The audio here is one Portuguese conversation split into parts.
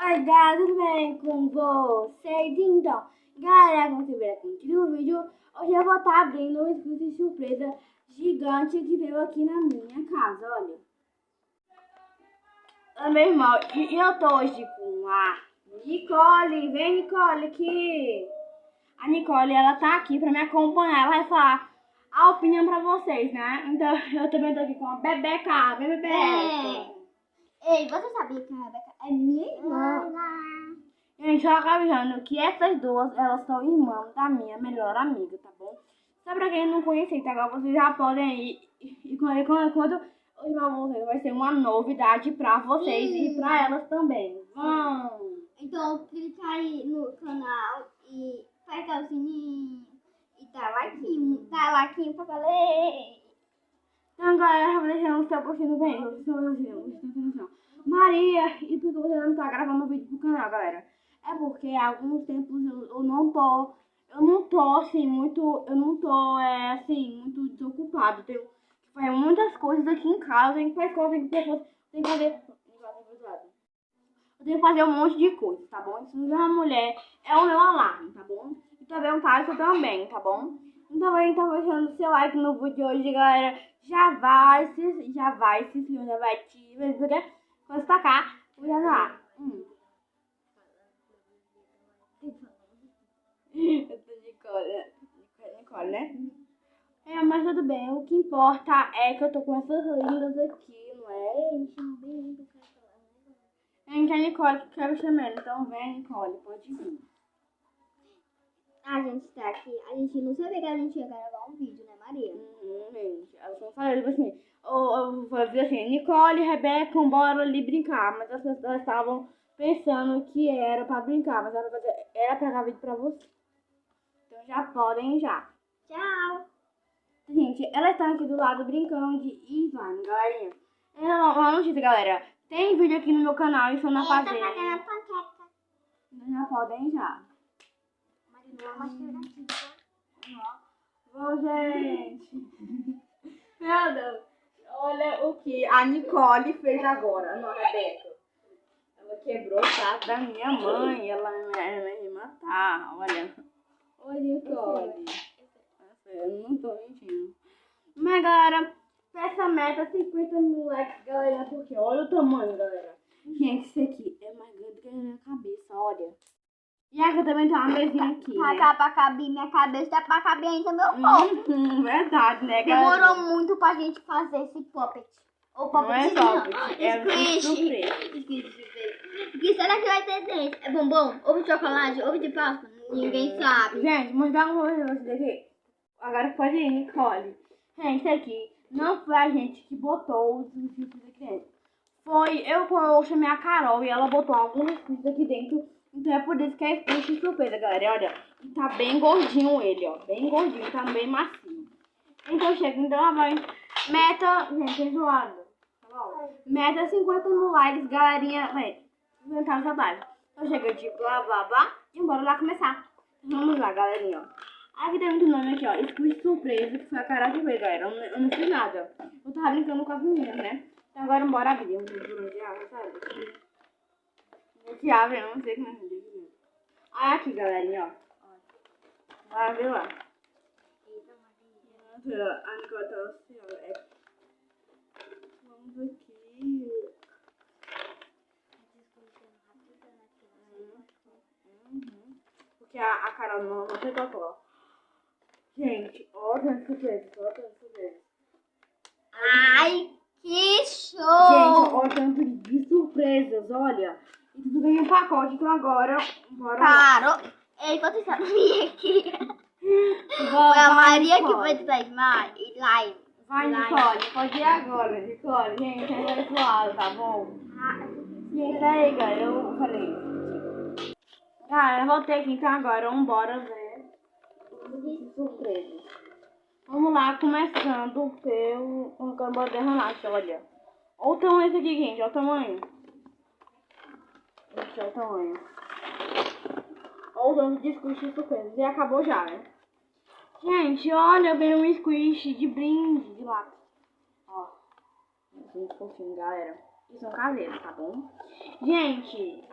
Oi, galera, tudo bem com vocês? Então, galera, como vocês viram aqui no vídeo, hoje eu vou estar abrindo um escudo de surpresa gigante que veio aqui na minha casa, olha. Meu irmão, e eu tô hoje com a Nicole. Vem, Nicole, aqui. A Nicole, ela tá aqui pra me acompanhar, ela vai falar a opinião pra vocês, né? Então, eu também tô aqui com a Bebeca. Vem, Bebeca. Ei, você sabia que a Rebeca é minha irmã? Gente, eu acabo avisando que essas duas, elas são irmãs da minha melhor amiga, tá bom? Só pra quem não conhece, tá? Agora vocês já podem ir. E quando eu chamar vocês, vai ser uma novidade pra vocês e pra elas também. Vão! Então clica aí no canal e aperta o sininho e dá like pra valer. Então, galera, eu vou deixando o seu curtindo bem. Maria, e por que você não tá gravando vídeo pro canal, galera? É porque há alguns tempos eu não tô assim, muito muito desocupado. Tenho que fazer muitas coisas aqui em casa, tem que fazer coisas, tem que fazer. Eu tenho que fazer um monte de coisa, tá bom? Se não é uma mulher, é o meu alarme, tá bom? E também um táxi também, tá bom? Então, deixando o seu like no vídeo de hoje, galera. Já vai se inscrever, já vai ativar, porque quando destacar, já no ar. Eu tô de Nicole, né? É, mas tudo bem. O que importa é que eu tô com essas lindas aqui, não é? Gente, a Nicole que quer me chamar. Então vem, Nicole, pode vir. A gente tá aqui, a gente não sabia que a gente ia gravar um vídeo, né, Maria? Gente, elas vão falar, tipo assim, eu vou dizer assim, Nicole e Rebeca, bora ali brincar. Mas as pessoas estavam pensando que era pra brincar, mas era pra gravar vídeo pra você. Então já podem já. Tchau! Gente, elas estão aqui do lado brincando de Ivan, galerinha. Uma notícia, galera. Tem vídeo aqui no meu canal, isso na fazenda. Eu tô fazendo panqueca. Já podem já. Bom, gente. Meu Deus. Olha o que a Nicole fez agora, não, Rebeca. Ela quebrou o prato da minha mãe. Ela vai me matar. Olha. Oi, Nicole. Eu não tô mentindo. Mas, galera, essa meta 50 mil likes, galera, porque olha o tamanho, galera. Gente, isso aqui é mais grande que a minha cabeça, olha. E aqui também tem uma mesinha aqui, né? Dá pra caber minha cabeça, dá pra caber ainda meu corpo. Verdade, né, galera? Demorou muito pra gente fazer esse puppet. Ou Não é puppet puppet, é Squish. surpresa. O que será que vai ter dentro? É bombom? Ovo de chocolate? Ovo de Páscoa? Ninguém sabe. Gente, vou dar uma coisa pra vocês aqui. Agora pode ir, Nicole. Gente, isso aqui não foi a gente que botou os biscoitos aqui dentro. Foi quando eu chamei a Carol e ela botou alguns biscoitos aqui dentro. Então é por isso que é squish surpresa, galera. E olha, e tá bem gordinho ele, ó. Bem gordinho, tá bem macio. Então chega, então ela vai. Meta, gente, enjoado. Tá bom? Meta 50 mil likes, galerinha. Vai, inventar no trabalho. Então chega de blá blá blá e bora lá começar. Vamos lá, galerinha, ó. Aqui tem muito nome aqui, ó. Squish surpresa, que foi a Carol que fez, galera. Eu não fiz nada. Eu tava brincando com as meninas, né? Então agora bora abrir. Um vídeo de água, sabe? Que abre, eu não sei como é que é. Ah, aqui, galerinha, ó. Vai ver lá. A Nicole tá assim, ó. Vamos aqui. Porque a Carol não sei qual cor. Gente, olha surpresa, olha surpresa. Ai, que show! Gente, olha o tanto de surpresas, olha. E tudo vem em pacote, então agora, bora lá. Claro. Ei, você sabia que foi a Maria que fez essa slime? Vai, Nicole, pode ir agora, Nicole. Gente, é suave, tá bom? Gente, aí, galera, eu falei. Galera, eu voltei aqui, então agora vamos embora ver os surpresas. Vamos lá, começando pelo... Vamos embora derramar, olha. Olha o tamanho desse aqui, gente, olha o tamanho. Esse é o tamanho. Olha o tanto de squish surpresa. E acabou já, né? Gente, olha, veio um squish de brinde de lápis. Ó. Muito fofinho, galera. E são caseiros, tá bom? Gente,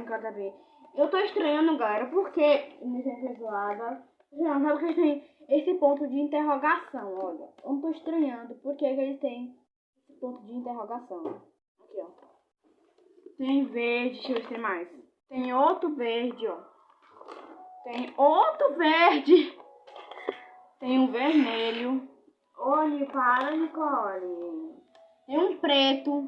cada vez. Eu tô estranhando, galera, porque nesse episódio, não sabe que eles têm esse ponto de interrogação, olha. Eu não tô estranhando porque que eles têm esse ponto de interrogação. Aqui, ó. Tem verde, deixa eu ver se tem mais. Tem outro verde, ó. Tem outro verde. Tem um vermelho. Olha, para, Nicole. Tem um preto.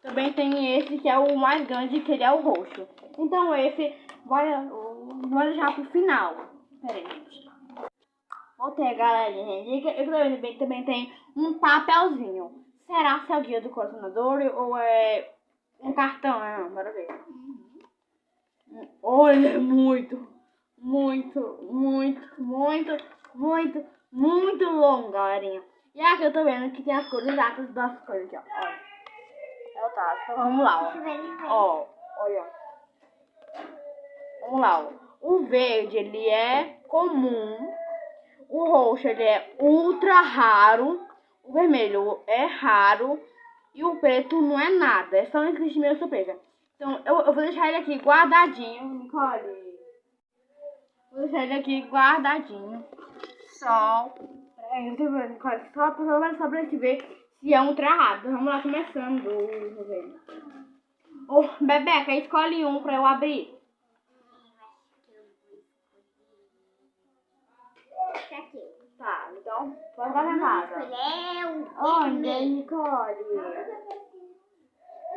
Também tem esse que é o mais grande, que ele é o roxo. Então esse, vou deixar pro final. Pera aí, gente. Voltei, galerinha. Eu também tem um papelzinho. Será que é o guia do colecionador ou é um cartão? Não, bora ver. Olha, muito longo, galerinha. E aqui eu tô vendo que tem as cores exatas das coisas aqui, ó. Olha. Tá, então vamos lá, ó. Olha. Vamos lá, ó. O verde, ele é comum. O roxo, ele é ultra raro. O vermelho é raro. E o preto não é nada. É só um meio surpresa. Então, eu vou deixar ele aqui guardadinho, Nicole. Vou deixar ele aqui guardadinho. Só. Peraí, Nicole. Só pra gente ver se é um ultra raro. Vamos lá, começando. Ô, Bebeca, escolhe um pra eu abrir. Esse aqui. Tá, então, pode fazer nada. Onde, Nicole?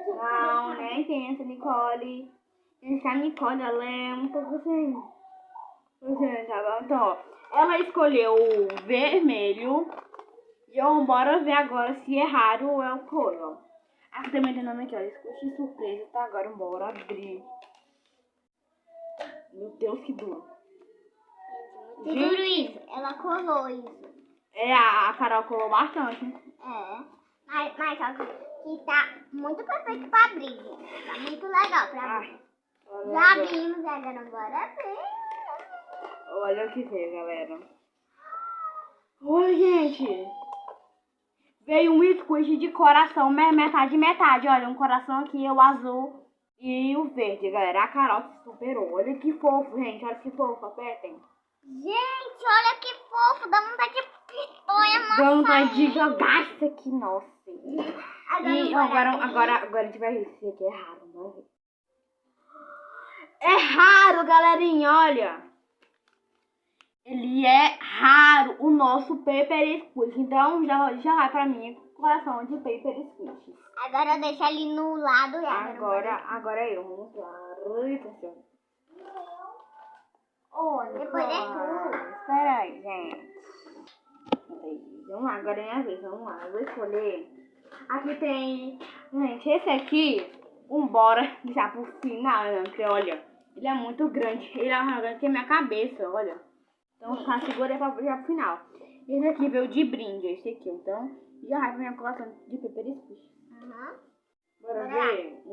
Não, nem tem essa Nicole. Essa Nicole, ela é um pouco assim. Tá bom? Então, ó, ela escolheu o vermelho. E bora ver agora se é raro ou é o cor, ó. Aqui também tem nome aqui, ó. Escute surpresa, tá? Agora bora abrir. Meu Deus, que duro. Duro isso. Ela colou isso. É, a Carol colou bastante. É. Mas só que tá muito perfeito pra abrir, gente. Tá muito legal pra abrir. Já abrimos, agora bora ver. Olha o que veio, galera. Olha, gente. Veio um squish de coração, metade. Olha, um coração aqui, o azul e o verde, galera. A Carol se superou. Olha que fofo, gente. Olha que fofo, apertem. Gente, olha que fofo. Dá vontade de pitonha, nossa. Dá vontade de jogar isso aqui, nossa. E agora a gente vai ver se isso aqui é raro. Vamos ver. É raro, galerinha, olha. Ele é raro, o nosso Paper Squish. Então já vai pra mim coração de Paper Squish. Agora eu deixo ele no lado e agora eu. Vamos lá. Olha, depois é tu. Espera aí, gente. Vamos lá, agora é minha vez. Vamos lá, eu vou escolher. Aqui tem... Gente, esse aqui, bora deixar pro final, né? Porque, olha, ele é muito grande. Ele é mais grande que a minha cabeça, olha. Então, segura pra já pro final. Esse aqui veio de brinde, esse aqui. Então, já vai pra minha coleção de Paper Squish. Bora ver.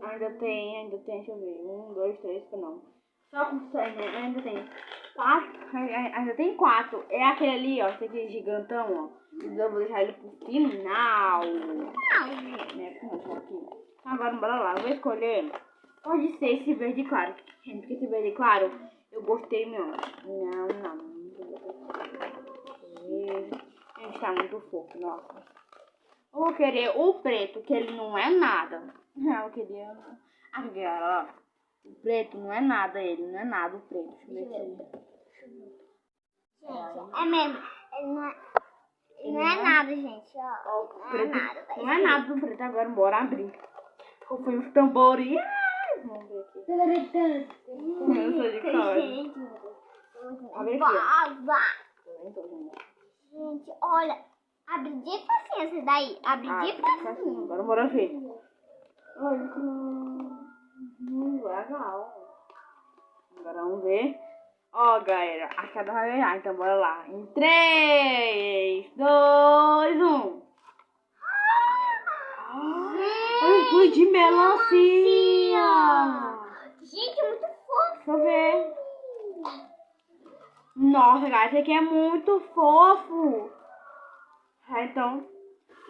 Ainda tem, deixa eu ver. 1, 2, 3, não. Só com 6, né? Ainda tem 4. Ainda tem 4. É aquele ali, ó. Esse aqui é gigantão, ó. Então eu vou deixar ele pro final. Né? Aqui. Agora, bora lá. Eu vou escolher. Pode ser esse verde claro. Gente, porque esse verde claro, eu gostei mesmo. Não. Gente, tá muito fofo, nossa. Eu vou querer o preto, que ele não é nada. Eu queria... Aqui, ó. O preto não é nada, ele não é nada o preto. Deixa eu ver aqui. Gente, é mesmo. Ele não é nada, gente. Ó, o preto, não é nada do preto. Agora bora abrir. Eu fui os tambores. Vamos ver aqui. Eu sou de cor. Abre aqui. Gente, olha. Abre de facinho esse daí. Abre de facinho. Agora bora ver. Olha que... legal. Agora vamos ver. Ó, galera, acho que vai ganhar, então bora lá. Em 3, 2, 1. Olha de melancia. Gente, muito fofo. Deixa eu ver. Nossa, galera, esse aqui é muito fofo. Então,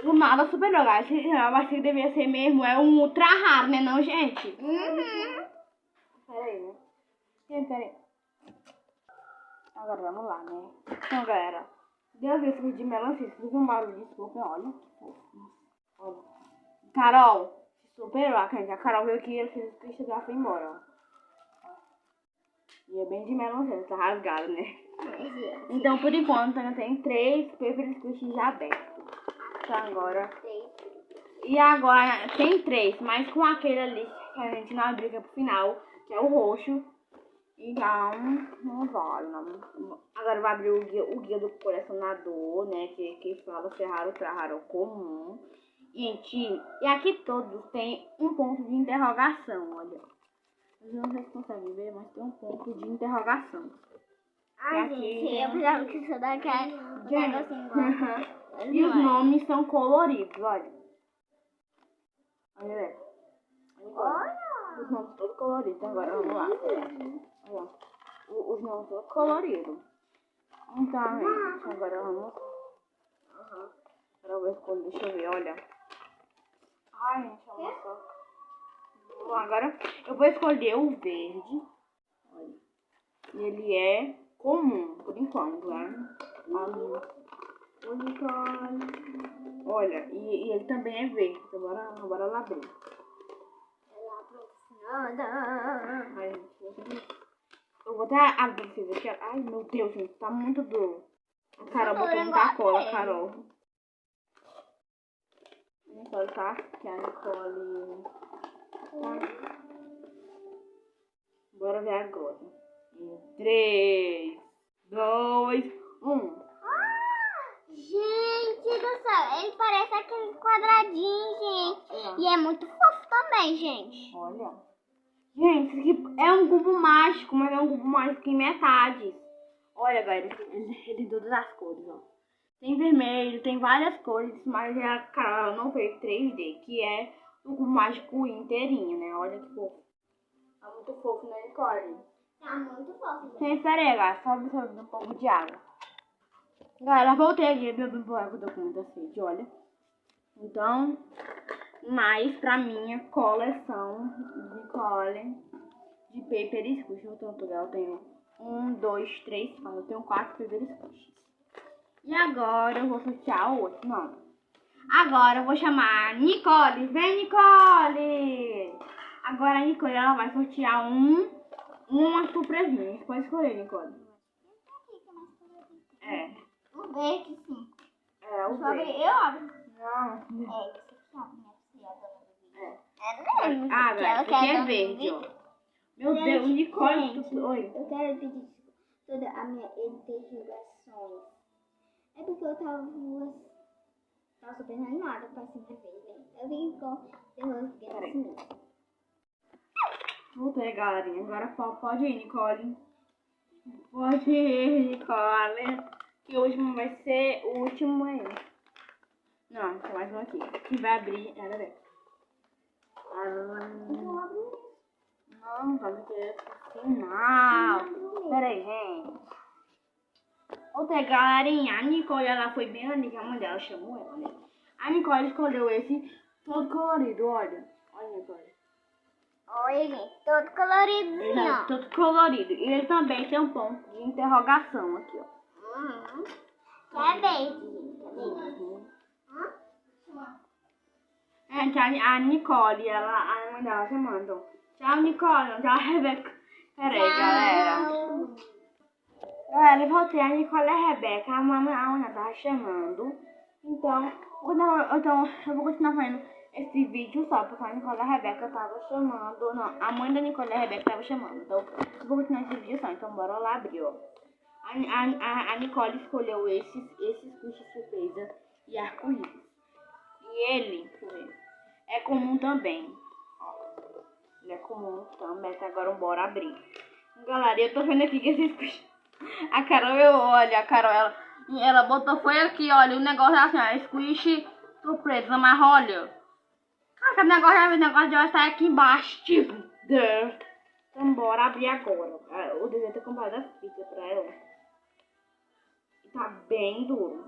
O nada super legal. Eu acho que devia ser mesmo. É um ultra raro, né, não, gente? Peraí, né? Peraí. Agora vamos lá, né? Então, galera. Deu esse vídeo de melancia. Fiz um barulho, desculpa, olha. Olha. Carol, se superou, a Carol veio aqui e ele fez o que já foi embora, ó. E é bem de melancia, tá rasgado, né? Então, por enquanto, eu tenho 3 paper squish já abertos. Então, agora... E agora tem 3, mas com aquele ali que a gente não abriu, que é pro final, que é o roxo. Então, não vale, não. Agora vai abrir o guia do colecionador, né? Que fala se é raro, ultra raro ou comum. Gente, e aqui todos tem um ponto de interrogação, olha. Eu não sei se conseguem ver, mas tem um ponto de interrogação. Ai, gente, eu precisava que isso daqui é um negocinho igual. E os nomes são coloridos, olha. Olha. Os nomes todos coloridos. Agora, vamos lá. Olha. Os nomes todos coloridos. Então, gente, agora vamos... Agora eu vou escolher, deixa eu ver, olha. Ai, gente, olha só. Bom, agora eu vou escolher o verde. Olha. E ele é comum, por enquanto, né? Olha, e ele também é verde. Então, bora lá abrir. Ai, eu vou até abrir pra vocês aqui. Ai, meu Deus, gente, tá muito duro. A Carol botou muita cola, Carol. A Nicole tá? Que a Nicole... Tá. Bora ver agora. 3, 2, 1. Gente do céu, ele parece aquele quadradinho, gente. E é muito fofo também, gente. Olha. Gente, isso aqui é um cubo mágico, mas é um cubo mágico em metade. Olha, galera, ele tem todas as cores, ó. Tem vermelho, tem várias cores, mas a Carol não fez 3D, que é o cubo mágico inteirinho, né? Olha que fofo. Tá muito fofo, né, Nicole? Tá muito fofo. Tem galera, só absorvendo um pouco de água. Galera, voltei aqui, bebi um pouco do documento assim, olha. Então, mais pra minha coleção de cole de paper squish. Eu tenho 1, 2, 3, 4. Eu tenho 4 paper squish. E agora eu vou sortear o outro. Não. Agora eu vou chamar a Nicole. Vem, Nicole! Agora a Nicole ela vai sortear uma surpresinha. Você pode escolher, Nicole. É. O verde, sim. É, o Só verde. eu abro. Não. É, você sabe, né? Você é a dona do vídeo. É. mesmo. Ah, galera, esse aqui é verde, ó. Meu Deus, Nicole. Gente, Oi. eu quero pedir toda a minha interrogações. É porque eu tava super animada pra ser minha vez, né? Eu vim com interrogações. Voltei, galerinha. Agora pode ir, Nicole. Pode ir, Nicole. Que o último vai ser o último aí. Não, tem mais um aqui. Que vai abrir. Ela vem. Não, vai ter final. Pera aí, gente. Outra galerinha, a Nicole, ela foi bem ali que a mãe dela chamou ela, né? A Nicole escolheu esse todo colorido, olha. Olha, Nicole. Oi, gente, todo coloridinho. Ele é todo colorido. E ele também tem um ponto de interrogação aqui, ó. Que é verde, gente. Gente, a Nicole, a mãe dela chamando. Tchau, Nicole. Tchau, Rebeca. Pera aí, galera. Galera, eu voltei. A Nicole e a Rebeca. A mãe tava chamando. Então, eu vou continuar fazendo esse vídeo só porque a Nicole e a Rebeca tava chamando. Não, a mãe da Nicole e a Rebeca tava chamando. Então, eu vou continuar esse vídeo só. Então, bora lá abrir, ó. A Nicole escolheu esses squish surpresa e arco-íris. E ele, deixa eu ver, é comum também. Ó, ele é comum também. Agora bora abrir. Galera, eu tô vendo aqui que esse squish... A Carol, olha, a Carol, ela botou, foi aqui, olha, o negócio é assim, ó, squish surpresa, mas olha. O negócio já está aqui embaixo, tipo. Então bora abrir agora. Eu devia ter comprado a fita pra ela. Tá bem duro.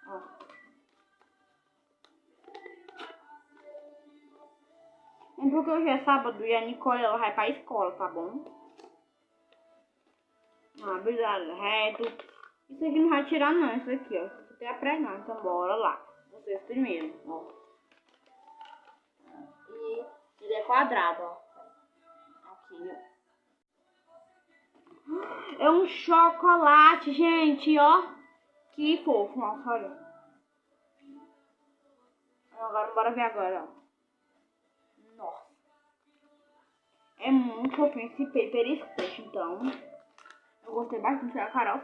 Ó. É porque hoje é sábado e a Nicole ela vai pra escola, tá bom? Obrigada, reto. Isso aqui não vai tirar não, isso aqui, ó. Isso aqui é pregnante, então bora lá. Vocês primeiro, ó. E ele é quadrado, ó. Aqui, ó. É um chocolate, gente, ó. Que fofo, nossa, olha. Agora, bora ver agora, ó. Nossa. É muito fofinho esse paper squish, então. Eu gostei bastante da Carol.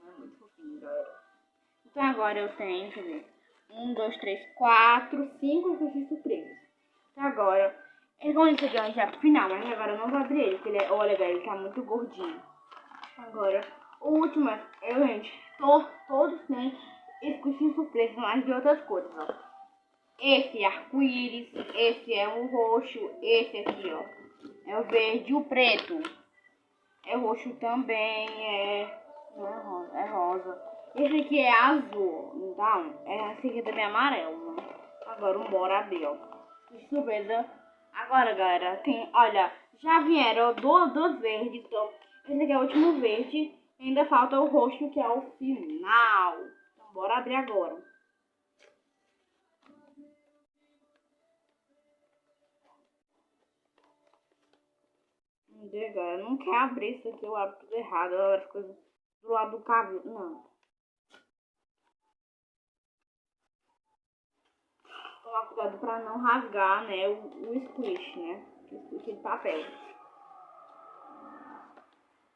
É muito fofinho, galera. Então agora eu tenho, deixa eu ver. 1, 2, 3, 4, 5 squishes surpresas. Então agora, esse aqui é já pro final, mas agora eu não vou abrir ele, porque ele é, olha, galera, ele tá muito gordinho. Agora, o último é, gente, todos têm squishes surpresas, mas de outras cores, ó. Esse é arco-íris, esse é o roxo, esse aqui, ó, é o verde, o preto é roxo também, não é rosa, é rosa. Esse aqui é azul, então, esse aqui também é amarelo, né? Agora, bora abrir, ó. Que surpresa. Agora, galera, tem, olha, já vieram dos verdes, então, esse aqui é o último verde, ainda falta o roxo, que é o final. Então, bora abrir agora. Galera, não quer abrir isso aqui, eu abro tudo errado, eu abro as coisas do lado do cabelo, não. Tomar cuidado pra não rasgar, né, o squish, né, o squish de papel.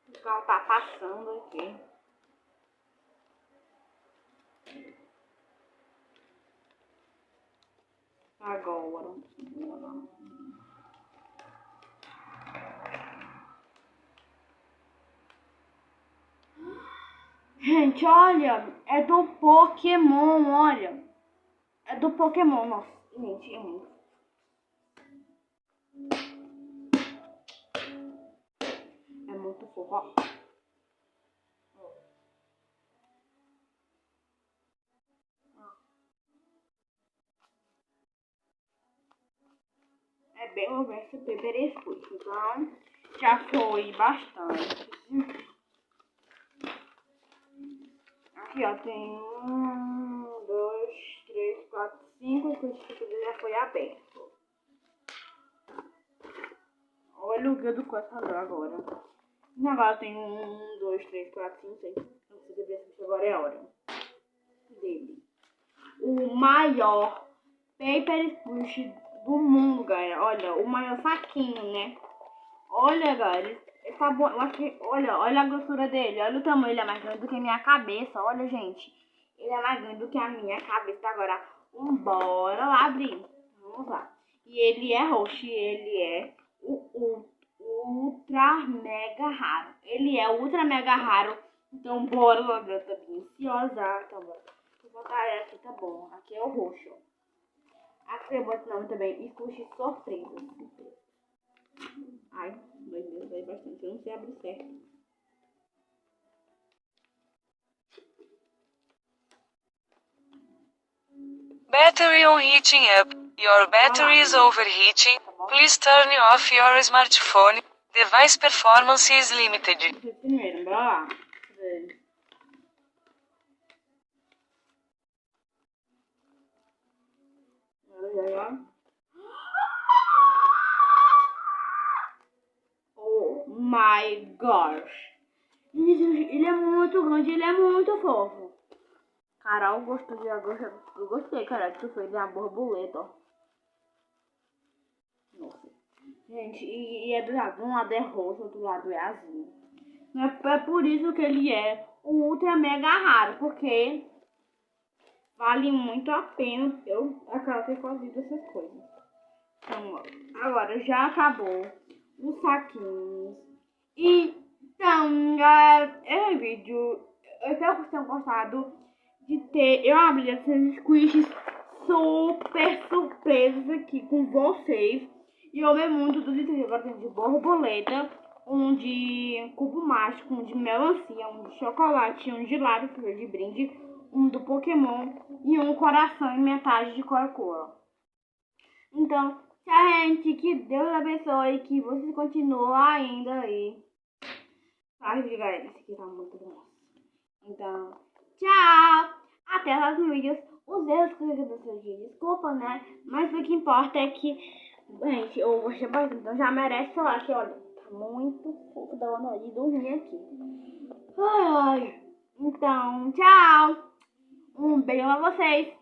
O carro tá passando aqui. Agora. Gente, olha, é do Pokémon, olha. É do Pokémon, nossa, gente, é muito. É muito fofo, ó. É bem o verso Paper Squish, então já foi bastante. Aqui, ó, tem 1, 2, 3, 4, 5, que já foi aberto. Olha o que do coçador agora. E agora tem 1, 2, 3, 4, 5, 6. Não precisa ver se agora é a hora dele. O maior Paper Squish do mundo, galera. Olha, o maior saquinho, né? Olha, galera. Ele tá bom. Eu acho que, olha a grossura dele. Olha o tamanho. Ele é mais grande do que a minha cabeça. Olha, gente. Ele é mais grande do que a minha cabeça. Agora, bora lá abrir. Vamos lá. E ele é roxo. E ele é o ultra mega raro. Ele é ultra mega raro. Então, bora lá. Eu tô bem ansiosa. Então, bora. Vou botar ele aqui, tá bom. Aqui é o roxo. Aqui eu boto o nome também. Squish surpresa. Ai, meu Deus, vai bastante. Eu não sei abrir certo. Battery on heating up. Your battery is overheating. Please turn off your smartphone. Device performance is limited. Primeiro, bora lá. Oh my gosh. Ele é muito grande, ele é muito fofo. Carol gostou de agora. Eu gostei, cara, que foi de uma borboleta, ó. Nossa. Gente, e é do lado, um lado é roxo, outro lado é azul. É por isso que ele é o ultra mega raro, porque vale muito a pena eu acabo ter fazido essas coisas. Então, agora já acabou os saquinhos. Então, galera, esse vídeo, eu espero que vocês tenham gostado de ter eu abri esses squishes super surpresas aqui com vocês. E eu vi muito dos itens agora tem de borboleta, um de cubo mágico, um de melancia, um de chocolate, um de lápis de brinde, um do Pokémon e um coração e metade de Coca-Cola. Então, tchau, gente, que Deus abençoe, que vocês continuem ainda aí. Ai, galera, esse aqui tá muito bom. Então, tchau! Até lá nos vídeos. Os erros que eu do seu dia, desculpa, né? Mas o que importa é que, gente, eu gostei bastante, então já merece falar que, olha, tá muito fofo da hora de dormir aqui. Ai, ai. Então, tchau! Um beijo pra vocês!